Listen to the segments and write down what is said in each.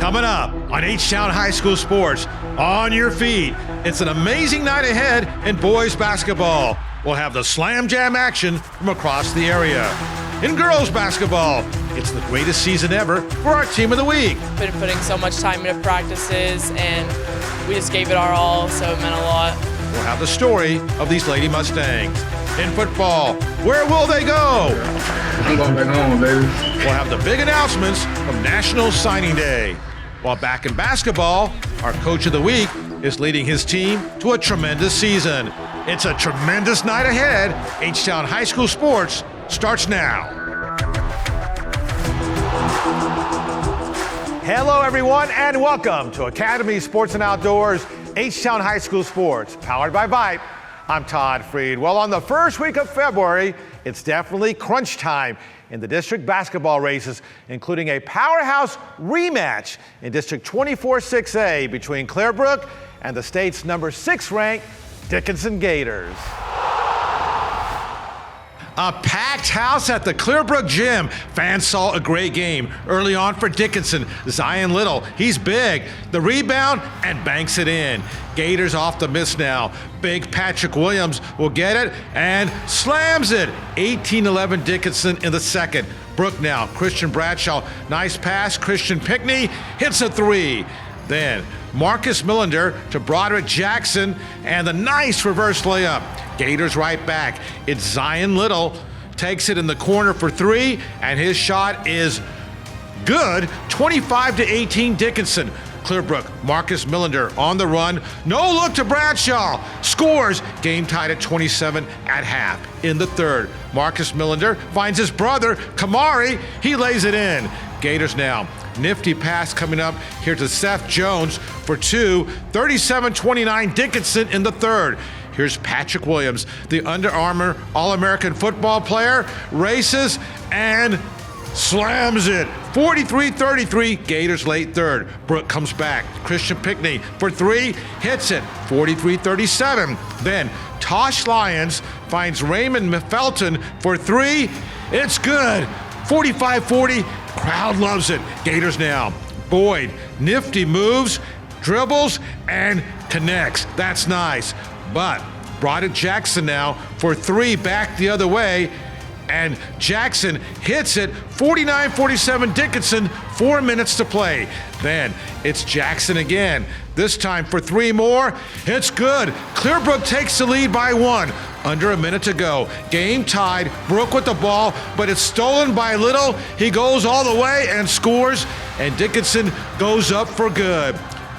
Coming up on H-Town High School Sports, on your feet, it's an amazing night ahead in boys basketball. We'll have the slam jam action from across the area. In girls basketball, it's the greatest season ever for our team of the week. Been putting so much time into practices, and we just gave it our all, so it meant a lot. We'll have the story of these Lady Mustangs. In football, where will they go? I'm going back home, baby. We'll have the big announcements from National Signing Day. While back in basketball, our coach of the week is leading his team to a tremendous season. It's a tremendous night ahead. H-Town High School Sports starts now. Hello, everyone, and welcome to Academy Sports and Outdoors, H-Town High School Sports, powered by Vype. I'm Todd Freed. Well, on the first week of February, it's definitely crunch time in the district basketball races, including a powerhouse rematch in District 24-6A between Clearbrook and the state's number 6 ranked Dickinson Gators. A packed house at the Clearbrook Gym. Fans saw a great game early on for Dickinson. Zion Little, he's big. The rebound and banks it in. Gators off the miss now. Big Patrick Williams will get it and slams it. 18-11 Dickinson in the second. Brook now. Christian Bradshaw, nice pass. Christian Pickney hits a three. Then Marcus Millender to Broderick Jackson and the nice reverse layup. Gators right back. It's Zion Little, takes it in the corner for three, and his shot is good. 25-18 Dickinson. Clearbrook, Marcus Millender on the run. No look to Bradshaw. Scores. Game tied at 27 at half. In the third, Marcus Millender finds his brother, Kamari. He lays it in. Gators now. Nifty pass coming up here to Seth Jones for two. 37-29 Dickinson in the third. Here's Patrick Williams, the Under Armour All-American football player, races and slams it. 43-33, Gators late third. Brook comes back. Christian Pickney for three, hits it. 43-37. Then Tosh Lyons finds Raymond Felton for three. It's good. 45-40, crowd loves it. Gators now. Boyd, nifty moves, dribbles, and connects. That's nice. But Broderick Jackson now for three, back the other way, and Jackson hits it. 49-47 Dickinson, 4 minutes to play. Then it's Jackson again, this time for three more. It's good. Clearbrook takes the lead by one. Under a minute to go. Game tied. Brook with the ball, but it's stolen by Little. He goes all the way and scores, and Dickinson goes up for good.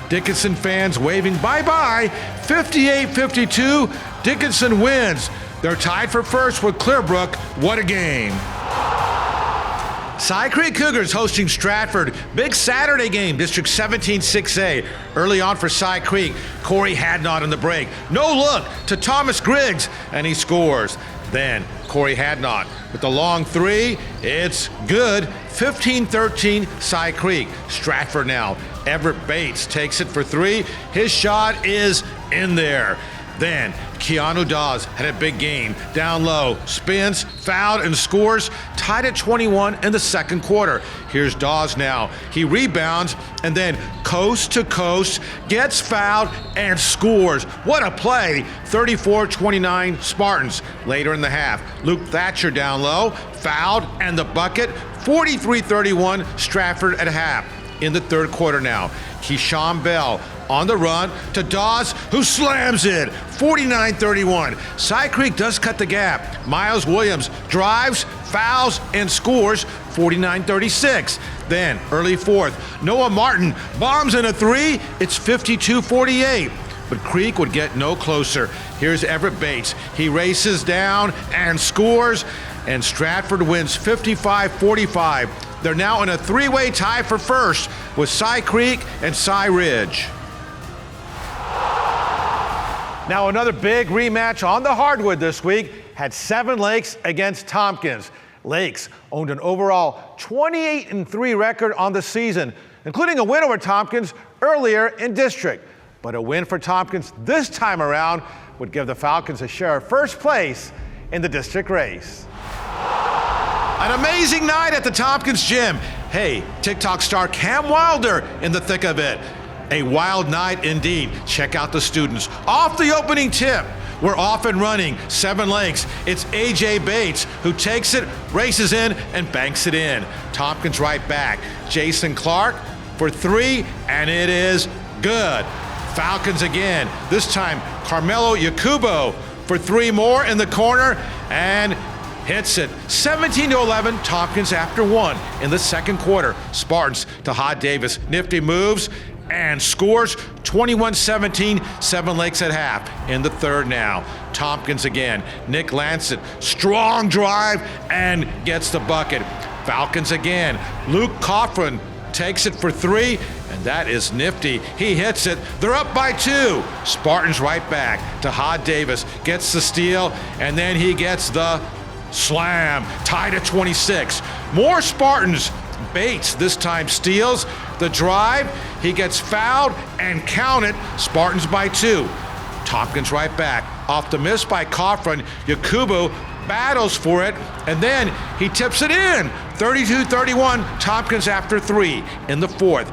Dickinson fans waving bye-bye. 58-52, Dickinson wins. They're tied for first with Clearbrook. What a game. Cy Creek Cougars hosting Stratford. Big Saturday game, District 17-6A. Early on for Cy Creek, Corey Hadnot in the break. No look to Thomas Griggs, and he scores. Then Corey Hadnot with the long three. It's good. 15-13 Cy Creek. Stratford now. Everett Bates takes it for three. His shot is in there. Then Keanu Dawes had a big game. Down low, spins, fouled, and scores. Tied at 21 in the second quarter. Here's Dawes now. He rebounds and then coast to coast, gets fouled, and scores. What a play. 34-29 Spartans. Later in the half, Luke Thatcher down low, fouled, and the bucket. 43-31 Stratford at half. In the third quarter now, Keyshawn Bell on the run to Dawes, who slams it. 49-31. Cy Creek does cut the gap. Miles Williams drives, fouls, and scores. 49-36. Then, early fourth, Noah Martin bombs in a three. It's 52-48. But Creek would get no closer. Here's Everett Bates. He races down and scores, and Stratford wins 55-45. They're now in a three-way tie for first with Cy Creek and Cy Ridge. Now another big rematch on the hardwood this week had Seven Lakes against Tompkins. Lakes owned an overall 28-3 record on the season, including a win over Tompkins earlier in district. But a win for Tompkins this time around would give the Falcons a share of first place in the district race. An amazing night at the Tompkins Gym. Hey, TikTok star Cam Wilder in the thick of it. A wild night indeed. Check out the students. Off the opening tip, we're off and running. 7 Lakes. It's AJ Bates who takes it, races in, and banks it in. Tompkins right back. Jason Clark for 3, and it is good. Falcons again. This time, Carmelo Yakubo for 3 more in the corner, and hits it. 17-11, Tompkins after 1 in the second quarter. Spartans to Hod Davis. Nifty moves and scores 21-17, 7 Lakes at half. In the third now, Tompkins again. Nick Lancet, strong drive and gets the bucket. Falcons again. Luke Coffin takes it for 3, and that is nifty. He hits it. They're up by 2. Spartans right back to Hod Davis. Gets the steal, and then he gets the slam. Tied at 26. More Spartans. Bates this time steals the drive. He gets fouled and counted. Spartans by 2. Tompkins right back. Off the miss by Coffin. Yakubu battles for it, and then he tips it in. 32-31, Tompkins after 3 in the fourth.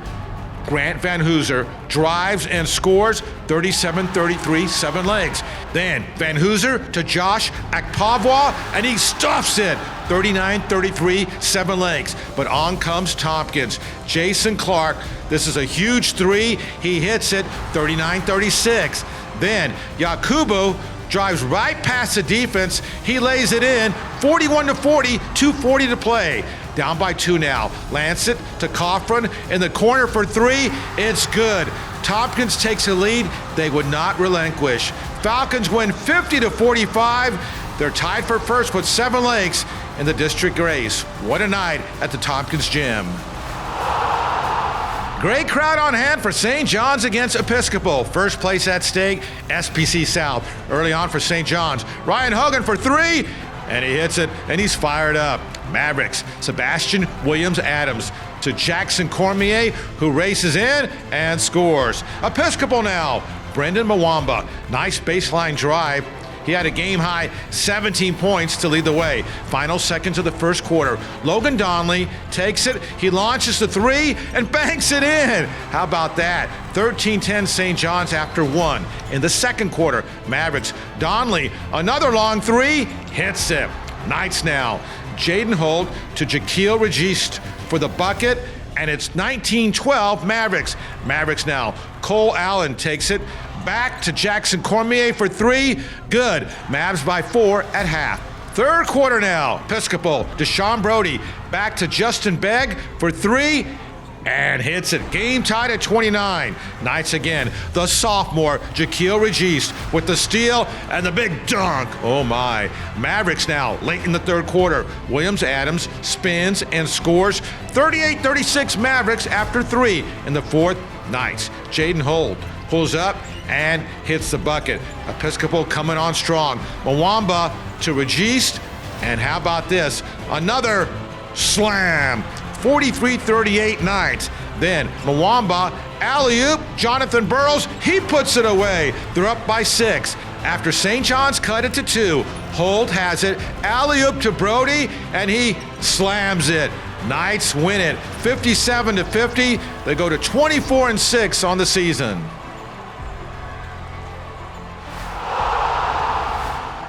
Grant Van Hooser drives and scores 37-33, 7 Lakes. Then Van Hooser to Josh Akpavwa, and he stuffs it 39-33, 7 Lakes. But on comes Tompkins. Jason Clark, this is a huge 3. He hits it 39-36. Then Yakubu drives right past the defense. He lays it in 41-40, 2:40 to play. Down by 2 now. Lancet to Coffin in the corner for 3. It's good. Tompkins takes a lead. They would not relinquish. Falcons win 50-45. They're tied for first with 7 Lakes in the district race. What a night at the Tompkins Gym. Great crowd on hand for St. John's against Episcopal. First place at stake, SPC South. Early on for St. John's. Ryan Hogan for 3, and he hits it, and he's fired up. Mavericks, Sebastian Williams-Adams to Jackson Cormier, who races in and scores. Episcopal now, Brendan Mwamba. Nice baseline drive. He had a game-high 17 points to lead the way. Final seconds of the first quarter. Logan Donnelly takes it. He launches the 3 and banks it in. How about that? 13-10 St. John's after 1. In the second quarter, Mavericks. Donnelly, another long 3, hits it. Knights now. Jaden Holt to Jaquil Registe for the bucket, and it's 19-12 Mavericks. Mavericks now. Cole Allen takes it back to Jackson Cormier for 3. Good. Mavs by 4 at half. Third quarter now. Episcopal. Deshaun Brody back to Justin Begg for 3. And hits it. Game tied at 29. Knights again. The sophomore, Jaquil Registe, with the steal and the big dunk. Oh my. Mavericks now, late in the third quarter. Williams-Adams spins and scores 38-36 Mavericks after 3 in the fourth. Knights. Jaden Holt pulls up and hits the bucket. Episcopal coming on strong. Mwamba to Registe. And how about this? Another slam. 43-38 Knights. Then Mwamba, alley-oop, Jonathan Burrows, he puts it away. They're up by 6. After St. John's cut it to 2, Holt has it, alley-oop to Brody, and he slams it. Knights win it 57-50. They go to 24-6 on the season.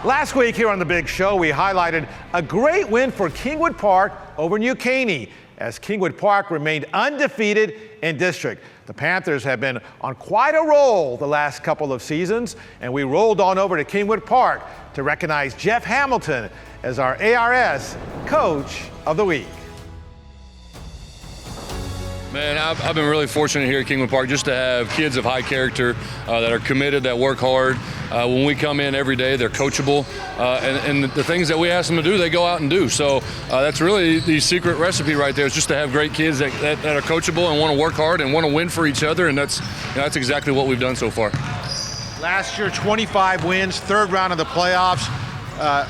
Last week here on The Big Show, we highlighted a great win for Kingwood Park over New Caney, as Kingwood Park remained undefeated in district. The Panthers have been on quite a roll the last couple of seasons, and we rolled on over to Kingwood Park to recognize Jeff Hamilton as our ARS Coach of the Week. Man, I've been really fortunate here at Kingwood Park just to have kids of high character that are committed, that work hard. When we come in every day, they're coachable, and the things that we ask them to do, they go out and do. So that's really the secret recipe right there, is just to have great kids that are coachable and want to work hard and want to win for each other, and that's exactly what we've done so far. Last year, 25 wins, third round of the playoffs.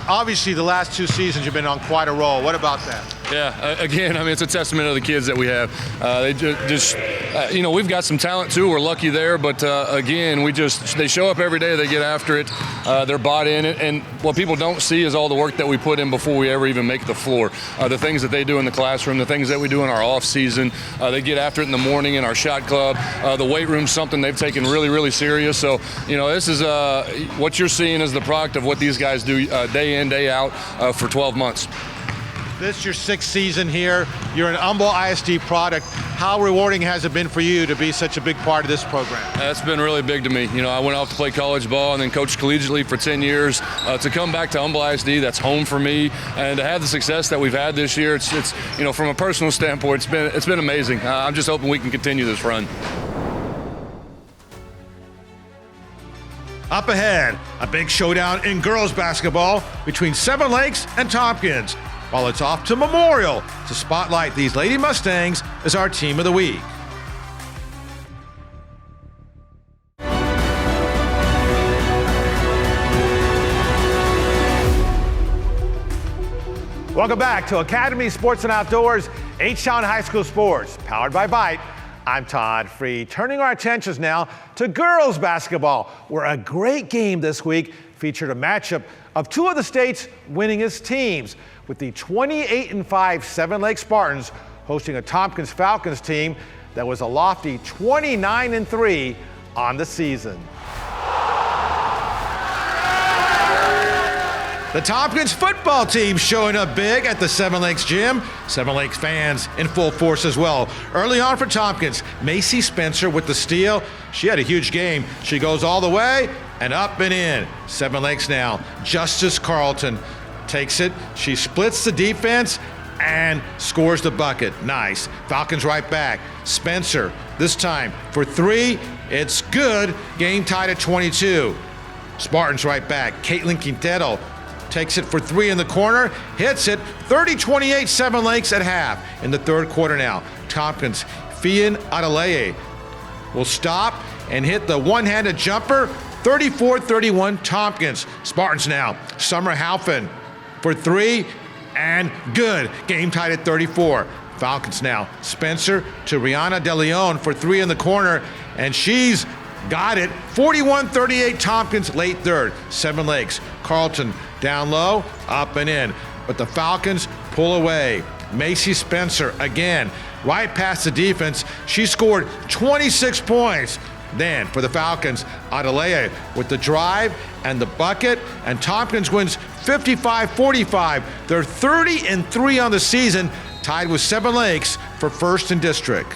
Obviously, the last 2 seasons you've been on quite a roll. What about that? Yeah, again, I mean, it's a testament of the kids that we have. They just we've got some talent too. We're lucky there, but again, they show up every day. They get after it. They're bought in it, and what people don't see is all the work that we put in before we ever even make the floor. The things that they do in the classroom, the things that we do in our off season. They get after it in the morning in our shot club. The weight room's something they've taken really, really serious. So, this is what you're seeing is the product of what these guys do day in, day out for 12 months. This is your 6th season here. You're an Humble ISD product. How rewarding has it been for you to be such a big part of this program? It's been really big to me. I went off to play college ball and then coached collegiately for 10 years. To come back to Humble ISD, that's home for me. And to have the success that we've had this year, it's from a personal standpoint, it's been amazing. I'm just hoping we can continue this run. Up ahead, a big showdown in girls basketball between Seven Lakes and Tompkins, while it's off to Memorial to spotlight these Lady Mustangs as our team of the week. Welcome back to Academy Sports and Outdoors, H-Town High School Sports, powered by Byte. I'm Todd Free. Turning our attentions now to girls basketball, where a great game this week featured a matchup of two of the state's winningest teams, with the 28-5 Seven Lakes Spartans hosting a Tompkins Falcons team that was a lofty 29-3 on the season. The Tompkins football team showing up big at the Seven Lakes gym. Seven Lakes fans in full force as well. Early on for Tompkins, Macy Spencer with the steal. She had a huge game. She goes all the way and up and in. Seven Lakes now. Justice Carlton takes it. She splits the defense and scores the bucket. Nice. Falcons right back. Spencer, this time for three. It's good. Game tied at 22. Spartans right back. Caitlin Quintero takes it for three in the corner, hits it, 30-28 Seven Lakes at half in the third quarter now. Tompkins, Fian Adelaye will stop and hit the one-handed jumper, 34-31 Tompkins. Spartans now, Summer Halfin for three, and good. Game tied at 34. Falcons now, Spencer to Rihanna De Leon for three in the corner, and she's got it. 41-38 Tompkins, late third. Seven Lakes, Carlton down low, up and in. But the Falcons pull away. Macy Spencer again, right past the defense. She scored 26 points. Then for the Falcons, Adelaide with the drive and the bucket, and Tompkins wins 55-45. They're 30-3 on the season, tied with Seven Lakes for first in district.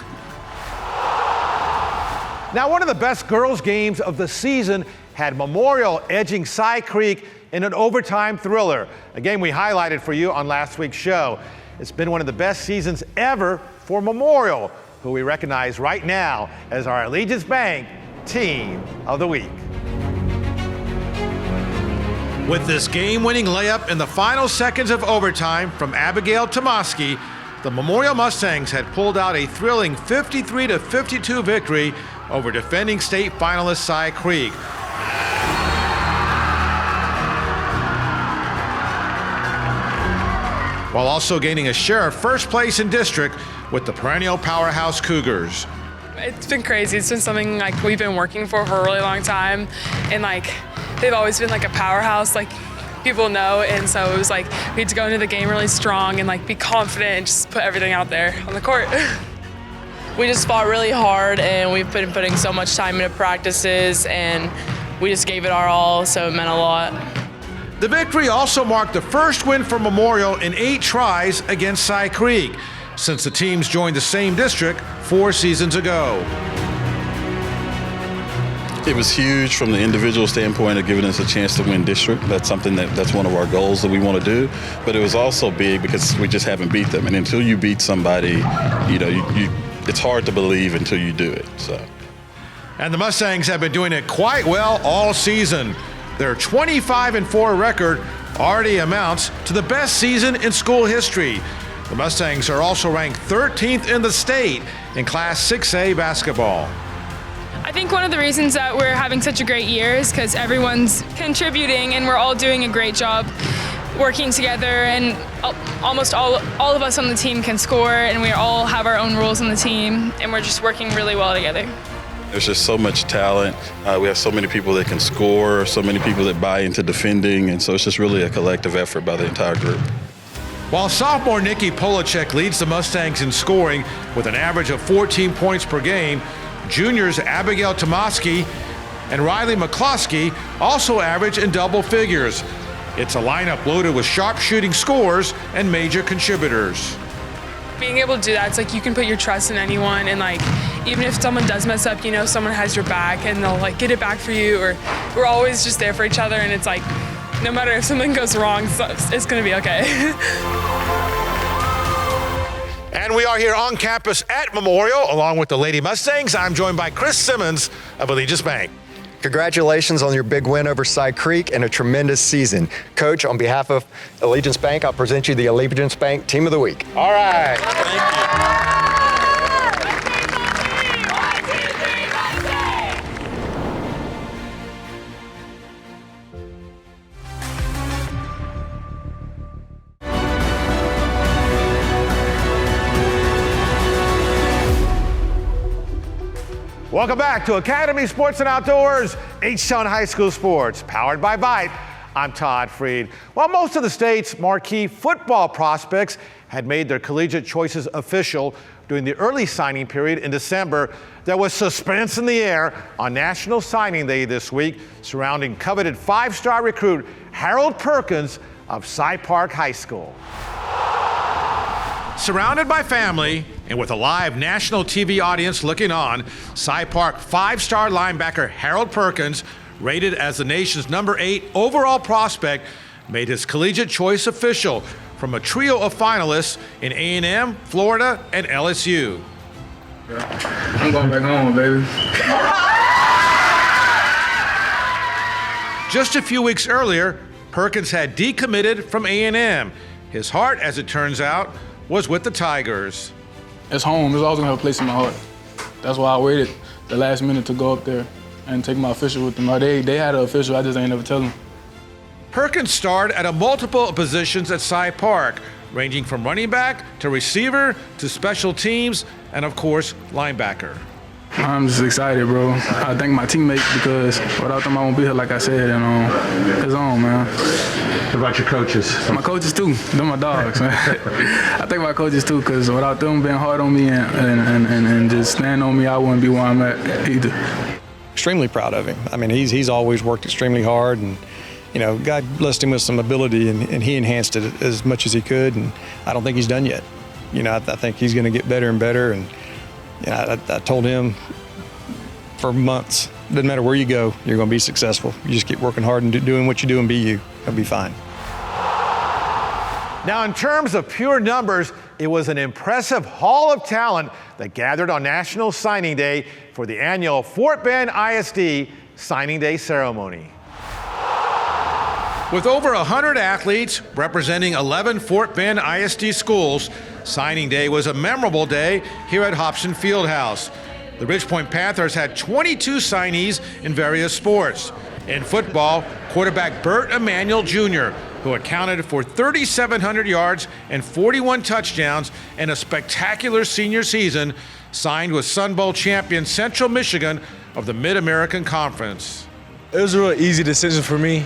Now, one of the best girls' games of the season had Memorial edging Cy Creek in an overtime thriller, a game we highlighted for you on last week's show. It's been one of the best seasons ever for Memorial, who we recognize right now as our Allegiance Bank Team of the Week. With this game-winning layup in the final seconds of overtime from Abigail Tomoski, the Memorial Mustangs had pulled out a thrilling 53-52 victory over defending state finalist Cy Creek. While also gaining a share of first place in district with the perennial powerhouse Cougars. It's been crazy. It's been something like we've been working for a really long time, and like they've always been like a powerhouse, like people know, and so it was like we had to go into the game really strong and like be confident and just put everything out there on the court. We just fought really hard, and we've been putting so much time into practices, and we just gave it our all, so it meant a lot. The victory also marked the first win for Memorial in 8 tries against Cy Creek, since the teams joined the same district 4 seasons ago. It was huge from the individual standpoint of giving us a chance to win district. That's something that's one of our goals that we want to do. But it was also big because we just haven't beat them. And until you beat somebody, it's hard to believe until you do it. So. And the Mustangs have been doing it quite well all season. Their 25-4 record already amounts to the best season in school history. The Mustangs are also ranked 13th in the state in Class 6A basketball. I think one of the reasons that we're having such a great year is because everyone's contributing and we're all doing a great job. working together, and almost all of us on the team can score, and we all have our own roles on the team, and we're just working really well together. There's just so much talent. We have so many people that can score, so many people that buy into defending, and so it's just really a collective effort by the entire group. While sophomore Nikki Polacek leads the Mustangs in scoring with an average of 14 points per game, juniors Abigail Tomaski and Riley McCloskey also average in double figures. It's a lineup loaded with sharp shooting scores and major contributors. Being able to do that, it's like you can put your trust in anyone, and like even if someone does mess up, you know someone has your back and they'll like get it back for you, or we're always just there for each other, and it's like no matter if something goes wrong, it's gonna be okay. And we are here on campus at Memorial along with the Lady Mustangs. I'm joined by Chris Simmons of Allegiance Bank. Congratulations on your big win over Cy Creek and a tremendous season. Coach, on behalf of Allegiance Bank, I'll present you the Allegiance Bank Team of the Week. All right. Thank you. Welcome back to Academy Sports and Outdoors, H-Town High School Sports, powered by Vype. I'm Todd Freed. While most of the state's marquee football prospects had made their collegiate choices official during the early signing period in December, there was suspense in the air on National Signing Day this week surrounding coveted five-star recruit Harold Perkins of Cy Park High School. Surrounded by family and with a live national TV audience looking on, Cy Park five-star linebacker Harold Perkins, rated as the nation's #8 overall prospect, made his collegiate choice official from a trio of finalists in A&M, Florida, and LSU. I'm going back home, baby. Just a few weeks earlier, Perkins had decommitted from A&M. His heart, as it turns out, was with the Tigers. It's home. It's always going to have a place in my heart. That's why I waited the last minute to go up there and take my official with them. They had an official, I just ain't never tell them. Perkins starred at a multiple positions at Cy Park, ranging from running back to receiver to special teams and, of course, linebacker. I'm just excited, bro. I thank my teammates because without them I won't be here, like I said, and it's on, man. What about your coaches? My coaches too. They're my dogs, man. I thank my coaches too, because without them being hard on me and just standing on me, I wouldn't be where I'm at either. Extremely proud of him. I mean, he's always worked extremely hard, and you know, God blessed him with some ability, and he enhanced it as much as he could. And I don't think he's done yet. You know, I think he's going to get better and better. And you know, I told him for months, doesn't matter where you go, you're going to be successful. You just keep working hard and doing what you do and be you. You'll be fine. Now, in terms of pure numbers, it was an impressive haul of talent that gathered on National Signing Day for the annual Fort Bend ISD Signing Day ceremony. With over 100 athletes representing 11 Fort Bend ISD schools, Signing Day was a memorable day here at Hobson Fieldhouse. The Ridgepoint Panthers had 22 signees in various sports. In football, quarterback Bert Emanuel Jr., who accounted for 3,700 yards and 41 touchdowns in a spectacular senior season, signed with Sun Bowl champion Central Michigan of the Mid-American Conference. It was a real easy decision for me.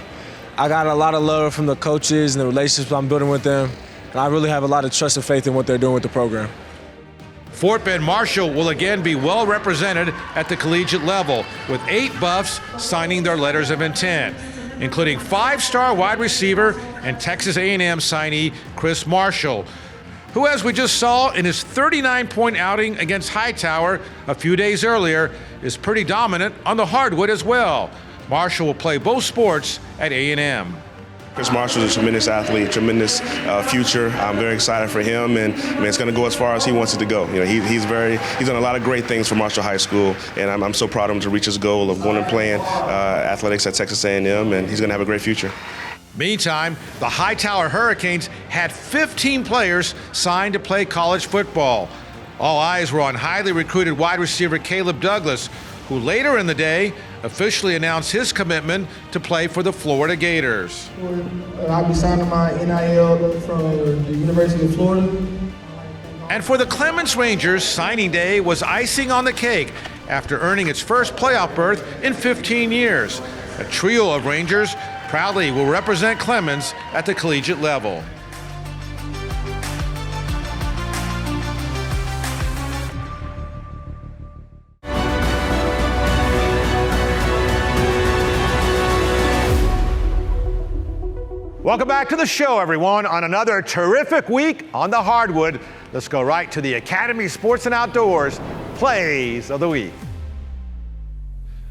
I got a lot of love from the coaches and the relationships I'm building with them, and I really have a lot of trust and faith in what they're doing with the program. Fort Bend Marshall will again be well represented at the collegiate level, with 8 Buffs signing their letters of intent, including 5-star wide receiver and Texas A&M signee Chris Marshall, who, as we just saw in his 39-point outing against Hightower a few days earlier, is pretty dominant on the hardwood as well. Marshall will play both sports at A&M. Chris Marshall is a tremendous athlete, tremendous future. I'm very excited for him, and I mean, it's going to go as far as he wants it to go. You know, he's done a lot of great things for Marshall High School, and I'm so proud of him to reach his goal of going and playing athletics at Texas A&M, and he's going to have a great future. Meantime, the Hightower Hurricanes had 15 players signed to play college football. All eyes were on highly recruited wide receiver Caleb Douglas, who later in the day officially announced his commitment to play for the Florida Gators. I'll be signing my NIL from the University of Florida. And for the Clemens Rangers, signing day was icing on the cake after earning its first playoff berth in 15 years. A trio of Rangers proudly will represent Clemens at the collegiate level. Welcome back to the show, everyone, on another terrific week on the hardwood. Let's go right to the Academy Sports and Outdoors Plays of the Week.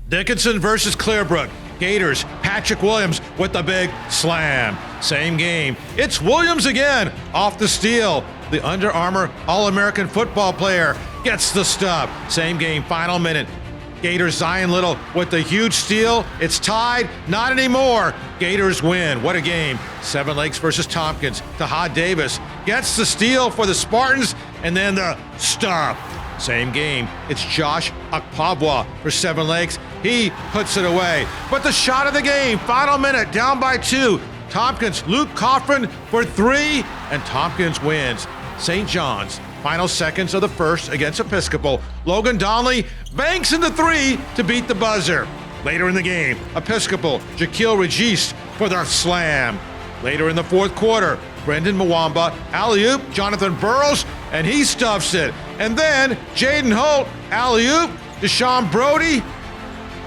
Dickinson versus Clearbrook. Gators, Patrick Williams with the big slam. Same game. It's Williams again off the steal. The Under Armour All-American football player gets the stop. Same game, final minute. Gators Zion Little with the huge steal. It's tied, not anymore. Gators win. What a game. Seven Lakes versus Tompkins. Tahad Davis gets the steal for the Spartans and then the stop. Same game. It's Josh Akpabwa for Seven Lakes. He puts it away. But the shot of the game, final minute, down by 2. Tompkins, Luke Coffin for 3, and Tompkins wins. St. John's, final seconds of the first against Episcopal. Logan Donnelly banks in the 3 to beat the buzzer. Later in the game, Episcopal, Jaquil Regis for the slam. Later in the fourth quarter, Brendan Mwamba, alley-oop, Jonathan Burrows, and he stuffs it. And then Jaden Holt, alley-oop, Deshaun Brody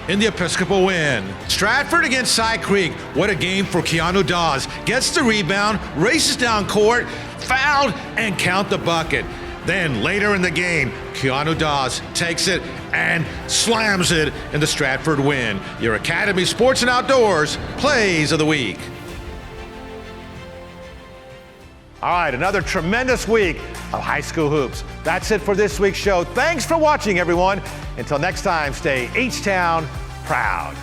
in the Episcopal win. Stratford against Cy Creek. What a game for Keanu Dawes. Gets the rebound, races down court, fouled, and count the bucket. Then later in the game, Keanu Dawes takes it and slams it in the Stratford win. Your Academy Sports and Outdoors Plays of the Week. All right, another tremendous week of high school hoops. That's it for this week's show. Thanks for watching, everyone. Until next time, stay H-Town proud.